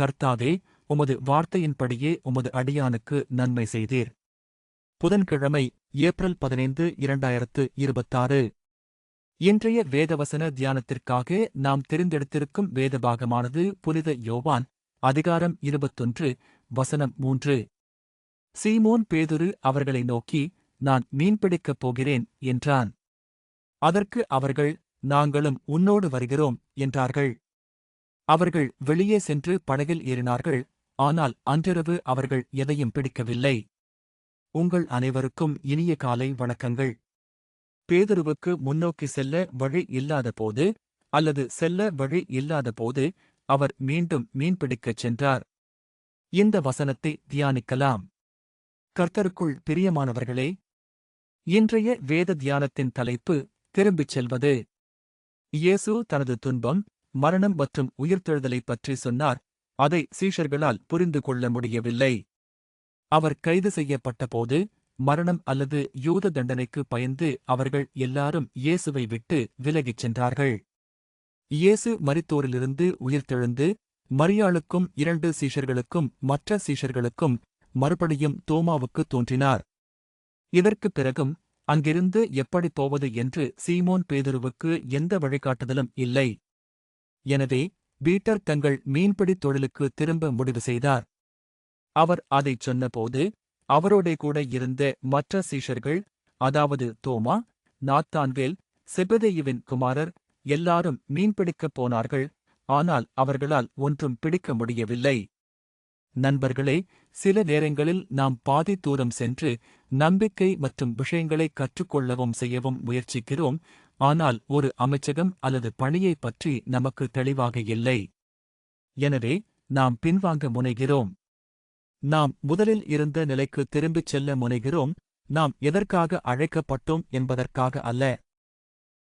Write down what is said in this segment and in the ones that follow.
கர்த்தாவே, உமது வார்த்தையின்படியே உமது அடியானுக்கு நன்மை செய்தீர். புதன்கிழமை, ஏப்ரல் 15, 2026. இன்றைய வேதவசன தியானத்திற்காக நாம் தெரிந்தெடுத்திருக்கும் வேதபாகமானது புனித யோவான், அதிகாரம் 21, வசனம் 3. சீமோன் பேதுரு அவர்களை நோக்கி, நான் மீன்பிடிக்கப் போகிறேன் என்றான். அதற்கு அவர்கள், நாங்களும் உன்னோடு வருகிறோம் என்றார்கள். அவர்கள் வெளியே சென்று படகில் ஏறினார்கள். ஆனால் அன்றிரவு அவர்கள் எதையும் பிடிக்கவில்லை. உங்கள் அனைவருக்கும் இனிய காலை வணக்கங்கள். பேதுருவுக்கு முன்னோக்கி செல்ல வழி இல்லாதபோது, அல்லது செல்ல வழி இல்லாதபோது அவர் மீண்டும் மீன்பிடிக்கச் சென்றார். இந்த வசனத்தை தியானிக்கலாம். கர்த்தருக்குள் பிரியமானவர்களே, இன்றைய வேத தியானத்தின் தலைப்பு திரும்பிச் செல்வது. இயேசு தனது துன்பம், மரணம் மற்றும் உயிர்த்தெழுதலைப் பற்றி சொன்னார். அதை சீஷர்களால் புரிந்து கொள்ள முடியவில்லை. அவர் கைது செய்யப்பட்டபோது, மரணம் அல்லது யூத தண்டனைக்கு பயந்து அவர்கள் எல்லாரும் இயேசுவை விட்டு விலகிச் சென்றார்கள். இயேசு மரித்தோரிலிருந்து உயிர்த்தெழுந்து, மரியாளுக்கும் 2 சீஷர்களுக்கும் மற்ற சீஷர்களுக்கும் மறுபடியும் தோமாவுக்கு தோன்றினார். இதற்குப் பிறகும் அங்கிருந்து எப்படிப் போவது என்று சீமோன் பேதுருவுக்கு எந்த வழிகாட்டுதலும் இல்லை. எனவே பீட்டர் தங்கள் மீன்பிடித் தொழிலுக்கு திரும்ப முடிவு செய்தார். அவர் அதைச் சொன்னபோது, அவரோடே கூட இருந்த மற்ற சீஷர்கள், அதாவது தோமா, நாத்தான்வேல், செபதேயுவின் குமாரர் எல்லாரும் மீன்பிடிக்கப் போனார்கள். ஆனால் அவர்களால் ஒன்றும் பிடிக்க முடியவில்லை. நண்பர்களே, சில நேரங்களில் நாம் பாதி தூரம் சென்று நம்பிக்கை மற்றும் விஷயங்களை கற்றுக்கொள்ளவும் செய்யவும் முயற்சிக்கிறோம். ஆனால் ஒரு அமைச்சகம் அல்லது பணியைப் பற்றி நமக்கு தெளிவாக இல்லை. எனவே நாம் பின்வாங்க முனைகிறோம். நாம் முதலில் இருந்த நிலைக்கு திரும்பிச் செல்ல முனைகிறோம். நாம் எதற்காக அழைக்கப்பட்டோம் என்பதற்காக அல்ல.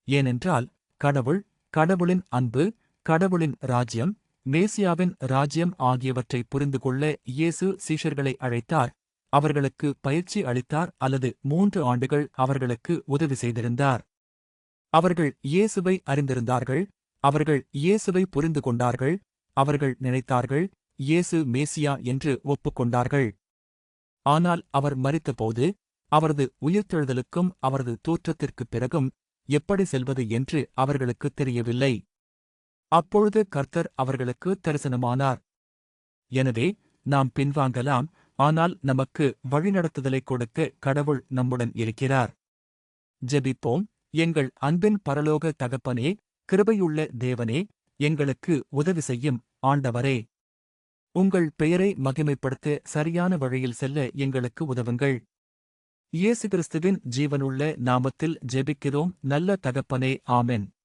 ஏனென்றால் கடவுளின் அன்பு, கடவுளின் ராஜ்யம், மேசியாவின் ராஜ்யம் ஆகியவற்றை புரிந்துகொள்ள இயேசு சீஷர்களை அழைத்தார். அவர்களுக்கு பயிற்சி அளித்தார் அல்லது 3 ஆண்டுகள் அவர்களுக்கு உதவி செய்திருந்தார். அவர்கள் இயேசுவை அறிந்திருந்தார்கள். அவர்கள் இயேசுவை புரிந்து கொண்டார்கள். அவர்கள் நினைத்தார்கள், இயேசு மேசியா என்று ஒப்புக்கொண்டார்கள். ஆனால் அவர் மரித்தபோது, அவரது உயிர்த்தெழுதலுக்கும் அவரது தோற்றத்திற்குப் பிறகும் எப்படி செல்வது என்று அவர்களுக்குத் தெரியவில்லை. அப்பொழுது கர்த்தர் அவர்களுக்கு தரிசனமானார். எனவே நாம் பின்வாங்கலாம், ஆனால் நமக்கு வழிநடத்துதலைக் கொடுக்க கடவுள் நம்முடன் இருக்கிறார். ஜெபிப்போம். எங்கள் அன்பின் பரலோக தகப்பனே, கிருபையுள்ள தேவனே, எங்களுக்கு உதவி செய்யும் ஆண்டவரே. உங்கள் பெயரை மகிமைப்படுத்த சரியான வழியில் செல்ல எங்களுக்கு உதவுங்கள். இயேசு கிறிஸ்துவின் ஜீவனுள்ள நாமத்தில் ஜெபிக்கிறோம் நல்ல தகப்பனே, ஆமென்.